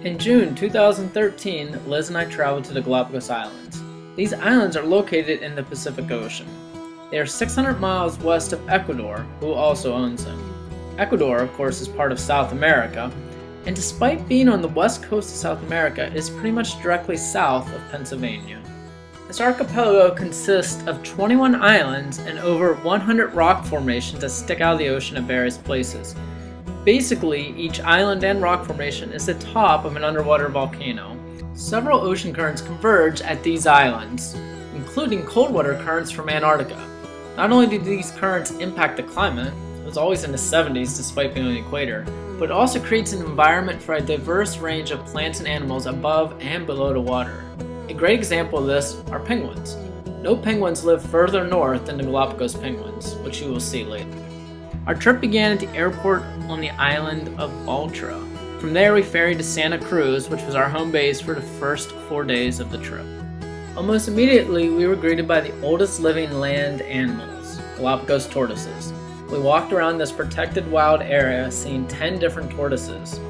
In June 2013, Liz and I traveled to the Galapagos Islands. These islands are located in the Pacific Ocean. They are 600 miles west of Ecuador, who also owns them. Ecuador, of course, is part of South America, and despite being on the west coast of South America, it is pretty much directly south of Pennsylvania. This archipelago consists of 21 islands and over 100 rock formations that stick out of the ocean at various places. Basically, each island and rock formation is the top of an underwater volcano. Several ocean currents converge at these islands, including cold water currents from Antarctica. Not only do these currents impact the climate, it was always in the 70s despite being on the equator, but it also creates an environment for a diverse range of plants and animals above and below the water. A great example of this are penguins. No penguins live further north than the Galapagos penguins, which you will see later. Our trip began at the airport on the island of Baltra. From there we ferried to Santa Cruz, which was our home base for the first 4 days of the trip. Almost immediately we were greeted by the oldest living land animals, Galapagos tortoises. We walked around this protected wild area seeing 10 different tortoises.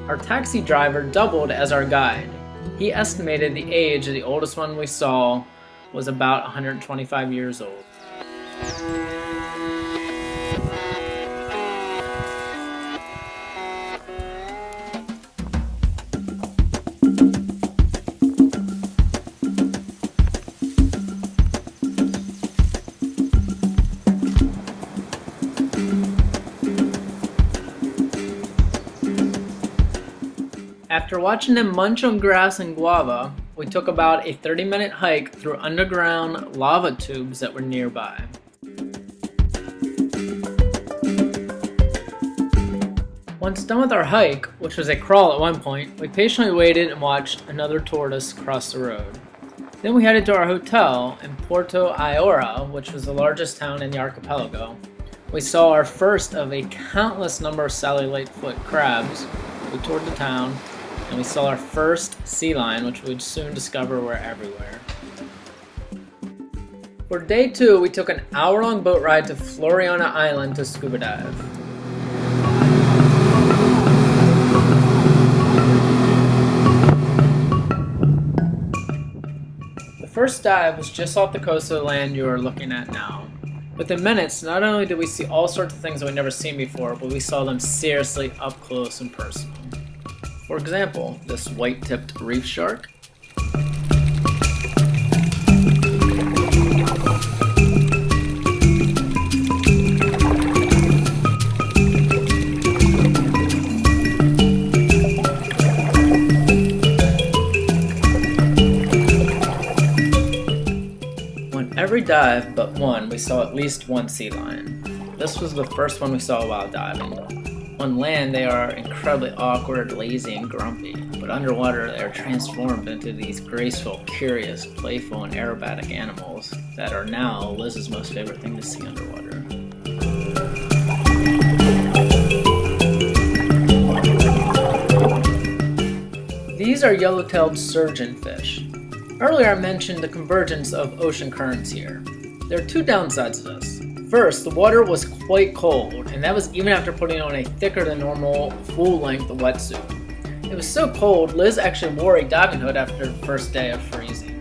Our taxi driver doubled as our guide. He estimated the age of the oldest one we saw was about 125 years old. After watching them munch on grass and guava, we took about a 30-minute hike through underground lava tubes that were nearby. Once done with our hike, which was a crawl at one point, we patiently waited and watched another tortoise cross the road. Then we headed to our hotel in Puerto Ayora, which was the largest town in the archipelago. We saw our first of a countless number of cellulite foot crabs. We toured the town, and we saw our first sea lion, which we'd soon discover were everywhere. For day 2, we took an hour-long boat ride to Floriana Island to scuba dive. The first dive was just off the coast of the land you are looking at now. Within minutes, not only did we see all sorts of things that we'd never seen before, but we saw them seriously up close and personal. For example, this white-tipped reef shark. On every dive but one, we saw at least one sea lion. This was the first one we saw while diving. On land, they are incredibly awkward, lazy, and grumpy, but underwater they are transformed into these graceful, curious, playful, and aerobatic animals that are now Liz's most favorite thing to see underwater. These are yellow-tailed surgeonfish. Earlier I mentioned the convergence of ocean currents here. There are two downsides to this. First, the water was quite cold, and that was even after putting on a thicker than normal full-length wetsuit. It was so cold, Liz actually wore a diving hood after the first day of freezing.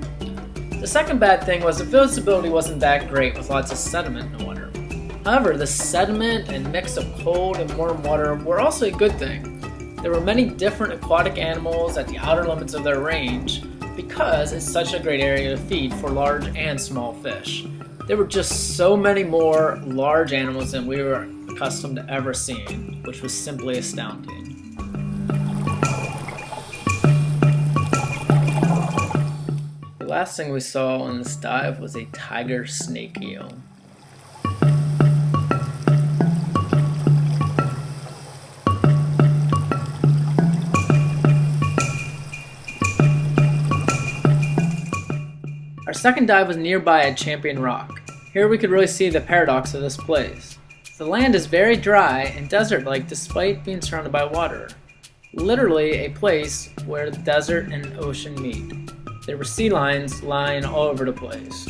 The second bad thing was the visibility wasn't that great with lots of sediment in the water. However, the sediment and mix of cold and warm water were also a good thing. There were many different aquatic animals at the outer limits of their range because it's such a great area to feed for large and small fish. There were just so many more large animals than we were accustomed to ever seeing, which was simply astounding. The last thing we saw on this dive was a tiger snake eel. Our second dive was nearby at Champion Rock. Here we could really see the paradox of this place. The land is very dry and desert-like despite being surrounded by water. Literally a place where the desert and ocean meet. There were sea lions lying all over the place.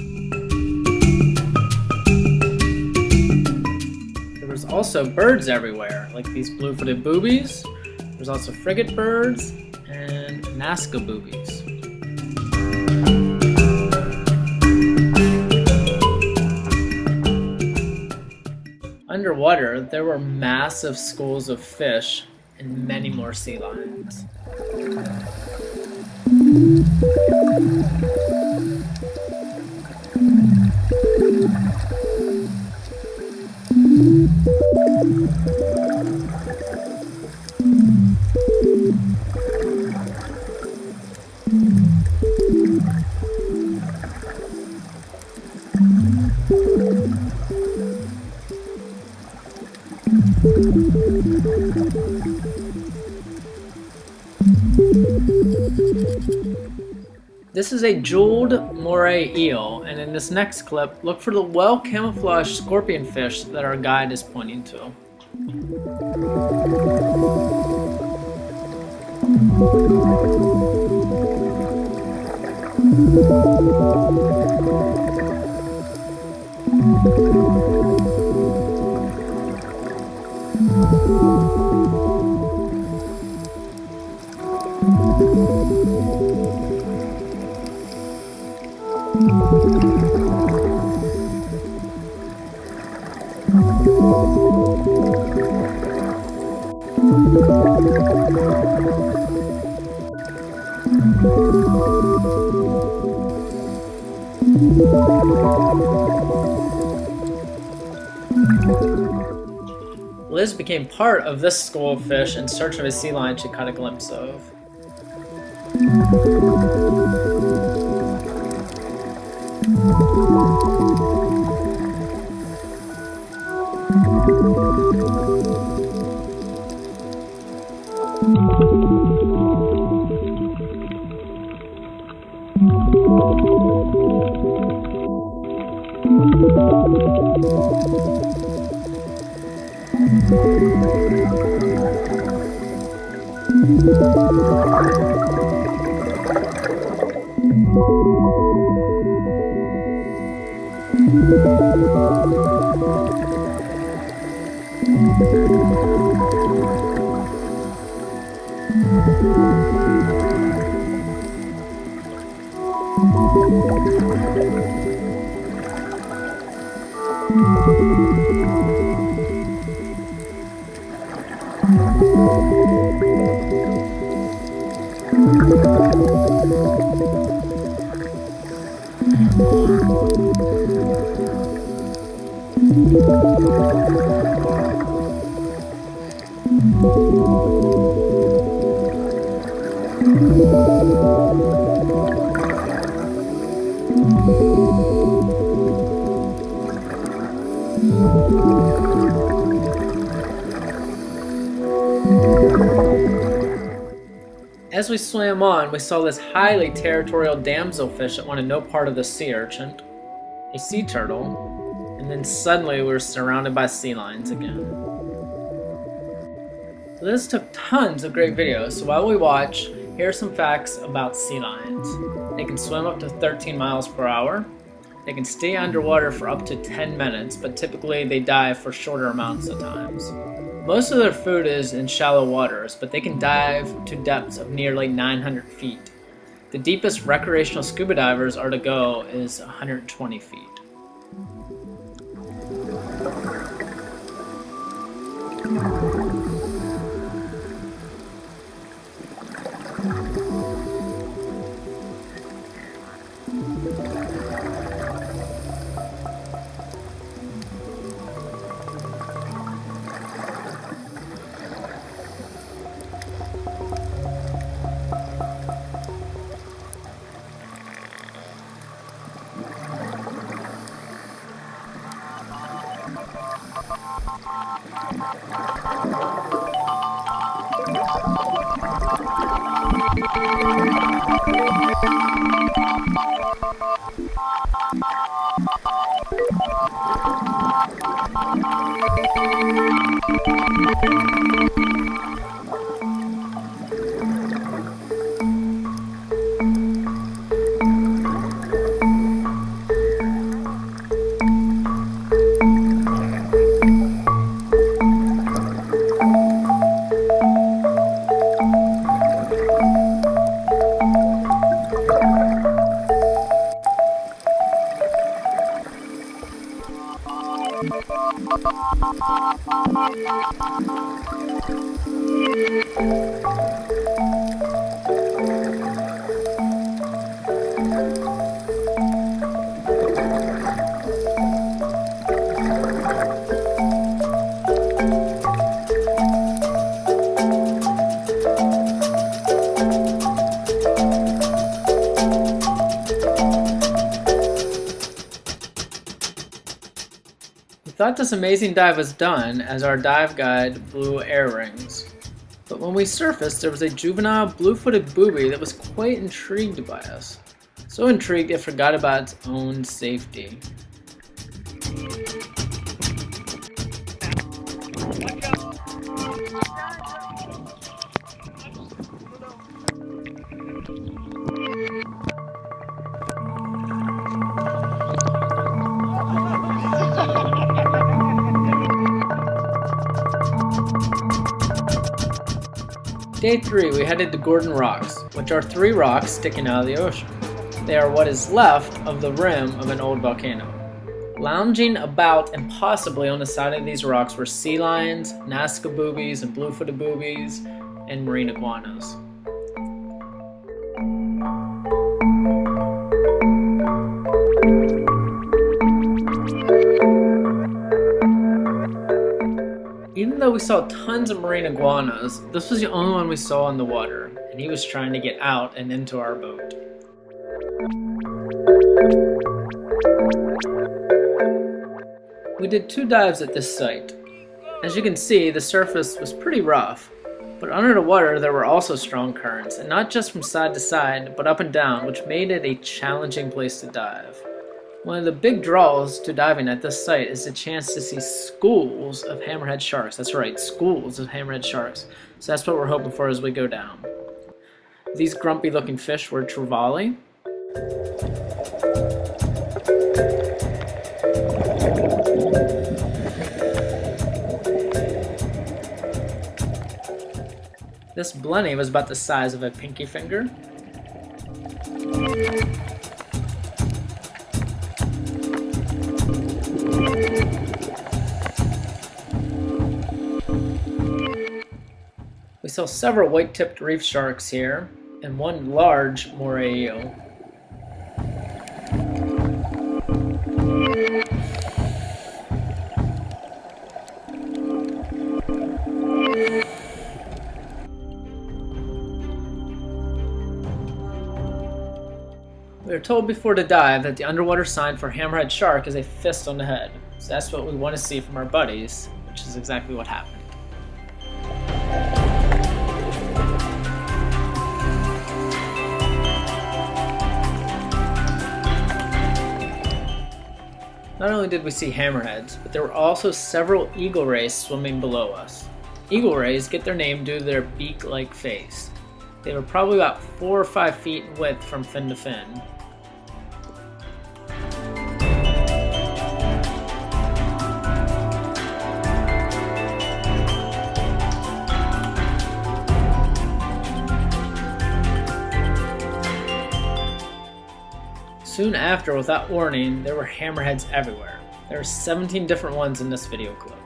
There was also birds everywhere, like these blue-footed boobies. There's also frigate birds and Nazca boobies. Underwater, there were massive schools of fish and many more sea lions. This is a jeweled moray eel, and in this next clip, look for the well-camouflaged scorpion fish that our guide is pointing to. Liz became part of this school of fish in search of a sea lion she caught a glimpse of. As we swam on, we saw this highly territorial damselfish that wanted no part of the sea urchin, a sea turtle, and then suddenly we were surrounded by sea lions again. Liz took tons of great videos, so while we watch, here are some facts about sea lions. They can swim up to 13 miles per hour. They can stay underwater for up to 10 minutes, but typically they dive for shorter amounts of times. Most of their food is in shallow waters, but they can dive to depths of nearly 900 feet. The deepest recreational scuba divers are to go is 120 feet. We thought this amazing dive was done as our dive guide blew air rings. But when we surfaced, there was a juvenile blue-footed booby that was quite intrigued by us. So intrigued it forgot about its own safety. Day 3, we headed to Gordon Rocks, which are 3 rocks sticking out of the ocean. They are what is left of the rim of an old volcano. Lounging about and possibly on the side of these rocks were sea lions, Nazca boobies and blue-footed boobies, and marine iguanas. Even though we saw tons of marine iguanas, this was the only one we saw in the water, and he was trying to get out and into our boat. We did 2 dives at this site. As you can see, the surface was pretty rough, but under the water there were also strong currents, and not just from side to side, but up and down, which made it a challenging place to dive. One of the big draws to diving at this site is the chance to see schools of hammerhead sharks. That's right, schools of hammerhead sharks. So that's what we're hoping for as we go down. These grumpy looking fish were trevally. This blenny was about the size of a pinky finger. We saw several white-tipped reef sharks here, and one large moray eel. We were told before the dive that the underwater sign for hammerhead shark is a fist on the head, so that's what we want to see from our buddies, which is exactly what happened. Not only did we see hammerheads, but there were also several eagle rays swimming below us. Eagle rays get their name due to their beak-like face. They were probably about 4 or 5 feet in width from fin to fin. Soon after, without warning, there were hammerheads everywhere. There are 17 different ones in this video clip.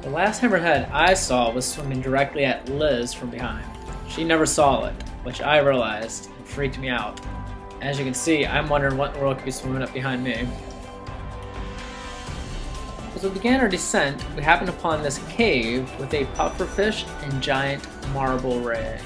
The last hammerhead I saw was swimming directly at Liz from behind. She never saw it, which I realized and freaked me out. As you can see, I'm wondering what in the world could be swimming up behind me. As we began our descent, we happened upon this cave with a pufferfish and giant marble ray.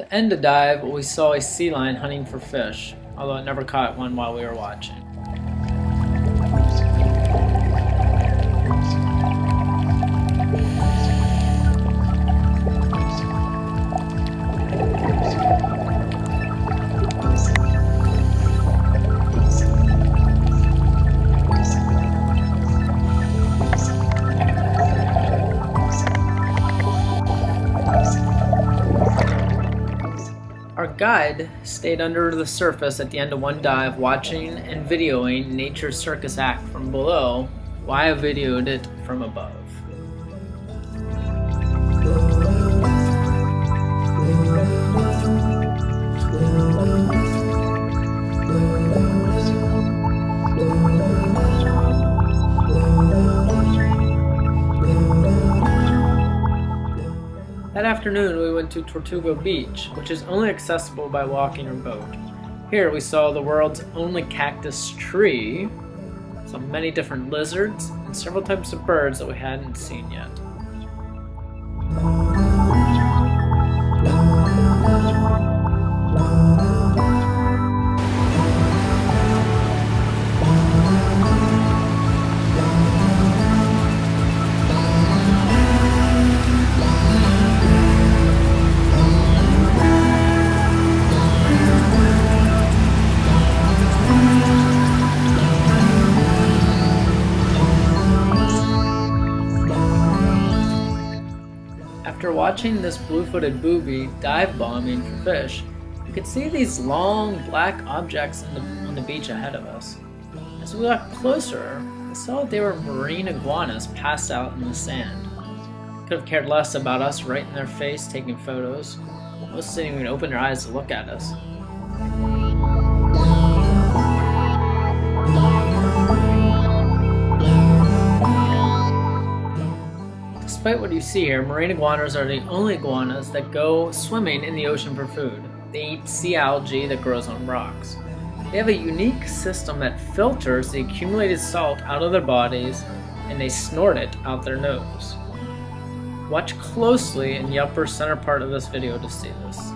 To end the dive, we saw a sea lion hunting for fish, although it never caught one while we were watching. Our guide stayed under the surface at the end of one dive watching and videoing nature's circus act from below while I videoed it from above. That afternoon we went to Tortuga Beach, which is only accessible by walking or boat. Here we saw the world's only cactus tree, saw many different lizards, and several types of birds that we hadn't seen yet. After watching this blue-footed booby dive bombing for fish, you could see these long black objects on the beach ahead of us. As we got closer, we saw they were marine iguanas passed out in the sand. Could have cared less about us right in their face taking photos. Most didn't even open their eyes to look at us. Despite what you see here, marine iguanas are the only iguanas that go swimming in the ocean for food. They eat sea algae that grows on rocks. They have a unique system that filters the accumulated salt out of their bodies, and they snort it out their nose. Watch closely in the upper center part of this video to see this.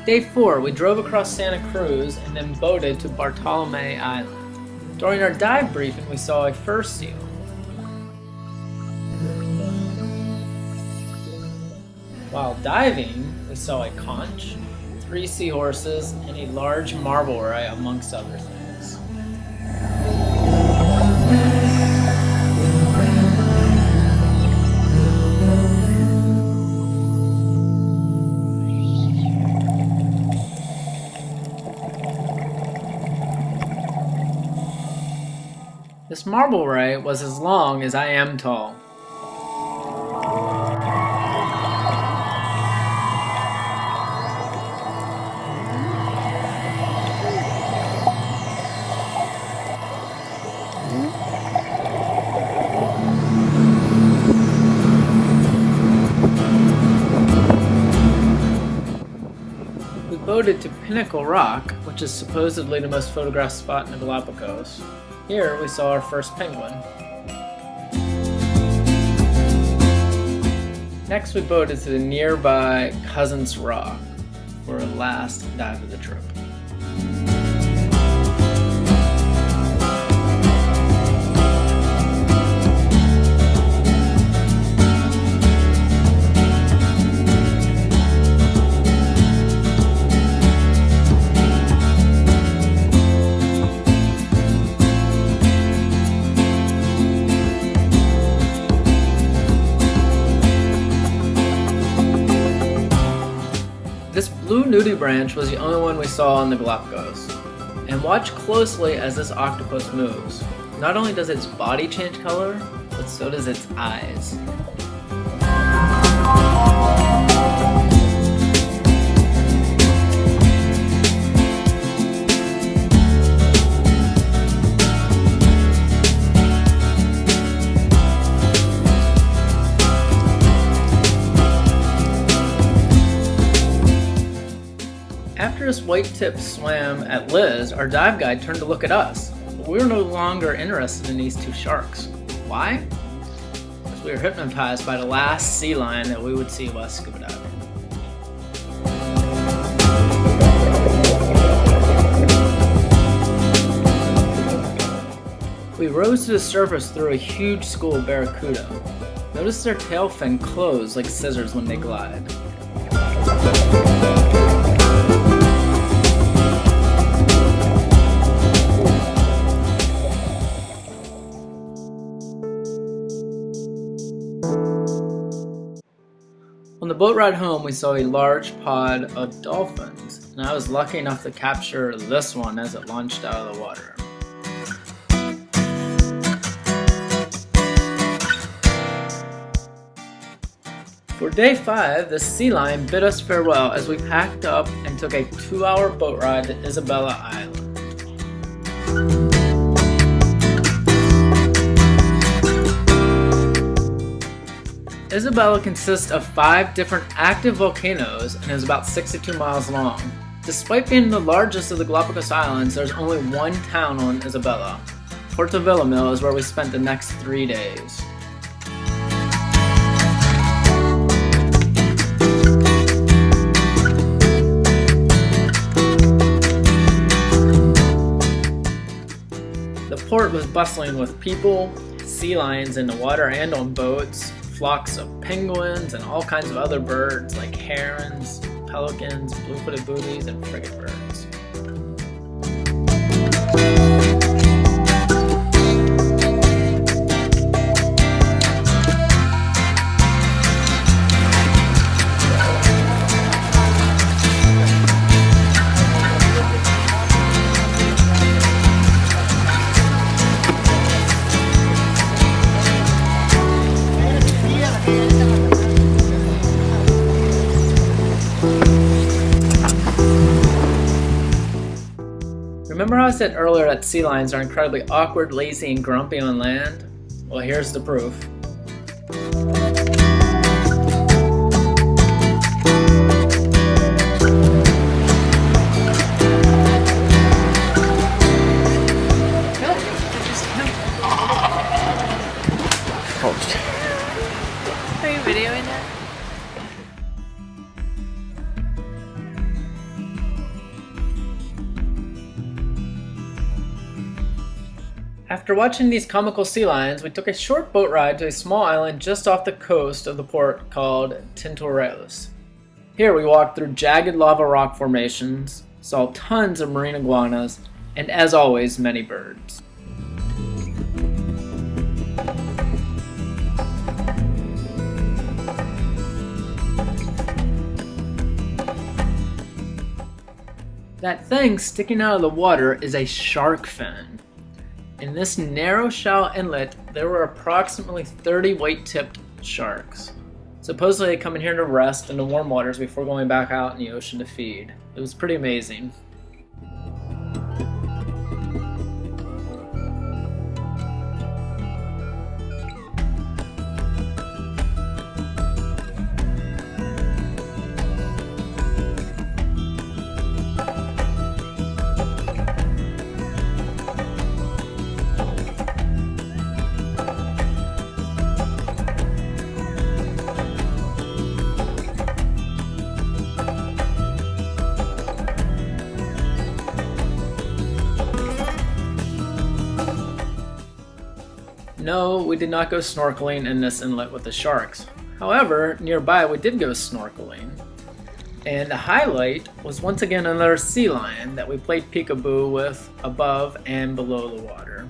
Day 4, we drove across Santa Cruz and then boated to Bartolome Island. During our dive briefing, we saw a fur seal. While diving, we saw a conch, 3 seahorses, and a large marble ray, amongst other things. This marble ray was as long as I am tall. We boated to Pinnacle Rock, which is supposedly the most photographed spot in the Galapagos. Here we saw our first penguin. Next we boated to the nearby Cousins Rock for our last dive of the trip. This blue nudibranch was the only one we saw in the Galapagos. And watch closely as this octopus moves. Not only does its body change color, but so does its eyes. After this white tip swam at Liz, our dive guide turned to look at us. we were no longer interested in these two sharks. Why? Because we were hypnotized by the last sea lion that we would see while scuba diving. We rose to the surface through a huge school of barracuda. Notice their tail fin close like scissors when they glide. On the boat ride home, we saw a large pod of dolphins, and I was lucky enough to capture this one as it launched out of the water. For day 5, the sea lion bid us farewell as we packed up and took a 2-hour boat ride to Isabella Island. Isabella consists of 5 different active volcanoes and is about 62 miles long. Despite being the largest of the Galapagos Islands, there's only one town on Isabella. Tortuga is where we spent the next 3 days. The port was bustling with people, sea lions in the water and on boats, flocks of penguins, and all kinds of other birds like herons, pelicans, blue-footed boobies, and frigate birds. Remember how I said earlier that sea lions are incredibly awkward, lazy, and grumpy on land? Well, here's the proof. Are you videoing that? After watching these comical sea lions, we took a short boat ride to a small island just off the coast of the port called Tintorelos. Here we walked through jagged lava rock formations, saw tons of marine iguanas, and as always, many birds. That thing sticking out of the water is a shark fin. In this narrow shallow inlet, there were approximately 30 white-tipped sharks. Supposedly they come in here to rest in the warm waters before going back out in the ocean to feed. It was pretty amazing. No, we did not go snorkeling in this inlet with the sharks. However, nearby we did go snorkeling. And the highlight was once again another sea lion that we played peekaboo with above and below the water.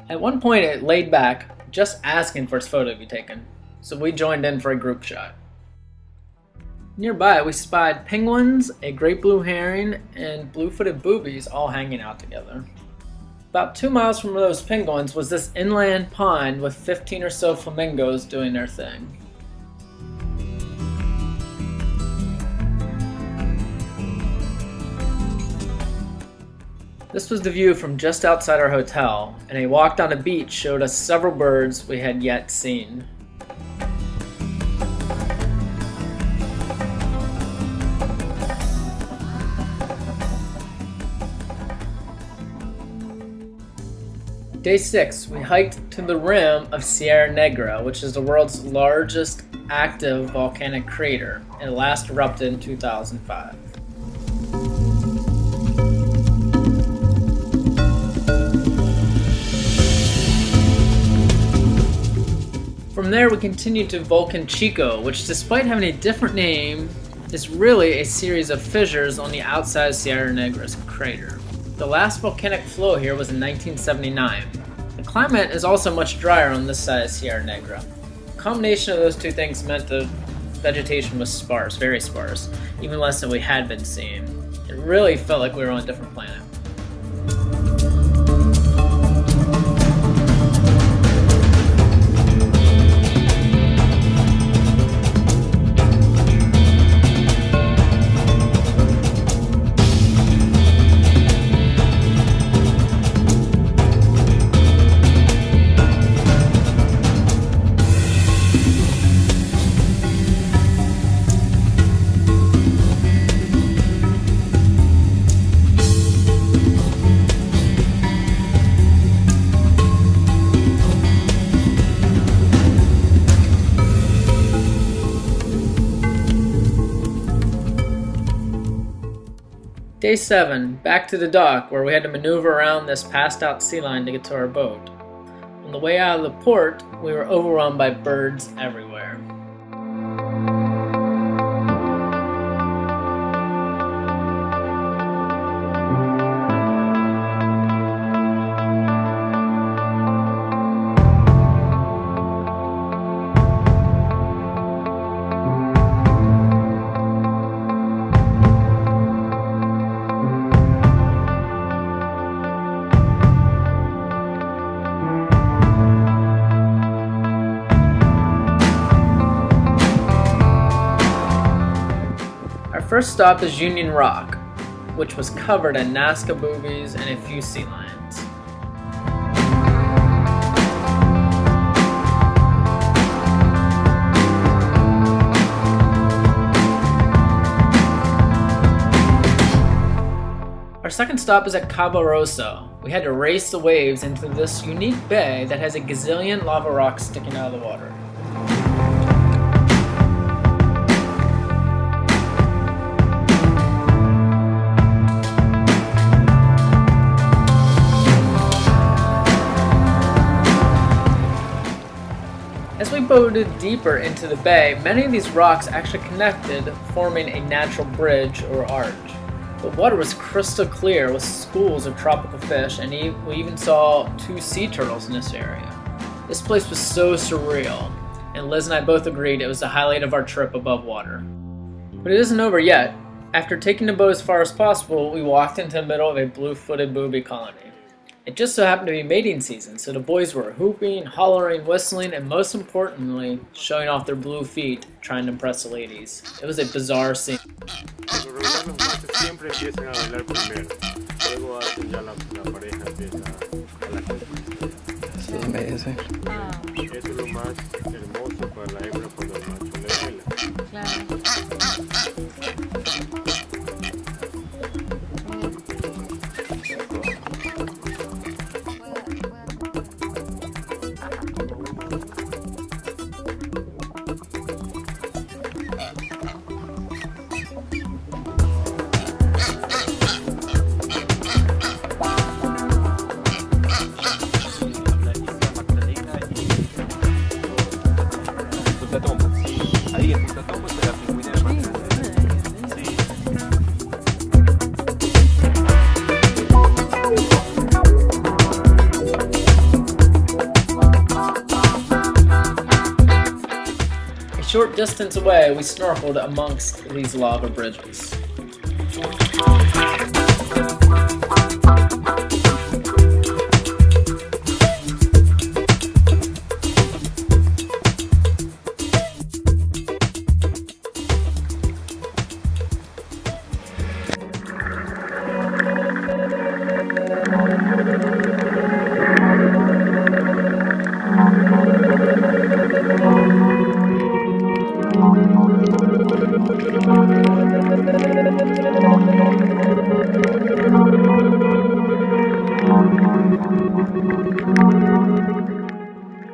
At one point it laid back, just asking for its photo to be taken, so we joined in for a group shot. Nearby we spied penguins, a great blue heron, and blue-footed boobies all hanging out together. About 2 miles from those penguins was this inland pond with 15 or so flamingos doing their thing. This was the view from just outside our hotel, and a walk down the beach showed us several birds we had yet seen. Day 6, we hiked to the rim of Sierra Negra, which is the world's largest active volcanic crater. It last erupted in 2005. From there, we continued to Volcan Chico, which, despite having a different name, is really a series of fissures on the outside of Sierra Negra's crater. The last volcanic flow here was in 1979. The climate is also much drier on this side of Sierra Negra. The combination of those two things meant the vegetation was sparse, very sparse, even less than we had been seeing. It really felt like we were on a different planet. Day 7, back to the dock where we had to maneuver around this passed out sea lion to get to our boat. On the way out of the port, we were overrun by birds everywhere. First stop is Union Rock, which was covered in Nazca boobies and a few sea lions. Our second stop is at Cabo Rosso. We had to race the waves into this unique bay that has a gazillion lava rocks sticking out of the water. As we boated deeper into the bay, many of these rocks actually connected, forming a natural bridge or arch. The water was crystal clear with schools of tropical fish, and we even saw 2 sea turtles in this area. This place was so surreal, and Liz and I both agreed it was the highlight of our trip above water. But it isn't over yet. After taking the boat as far as possible, we walked into the middle of a blue-footed booby colony. It just so happened to be mating season, so the boys were hooping, hollering, whistling, and most importantly, showing off their blue feet, trying to impress the ladies. It was a bizarre scene. A short distance away, we snorkeled amongst these lava bridges.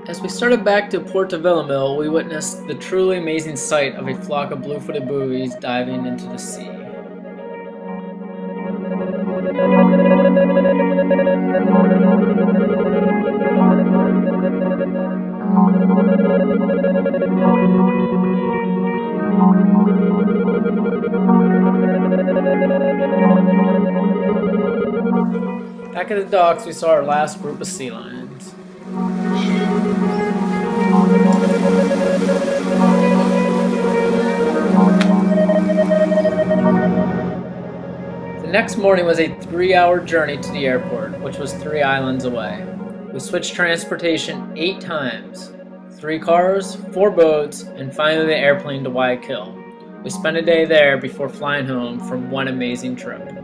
As we started back to Portobello, we witnessed the truly amazing sight of a flock of blue-footed boobies diving into the sea. Back at the docks, we saw our last group of sea lions. The next morning was a 3-hour journey to the airport, which was 3 islands away. We switched transportation 8 times. 3 cars, 4 boats, and finally the airplane to Guayaquil. We spent a day there before flying home from one amazing trip.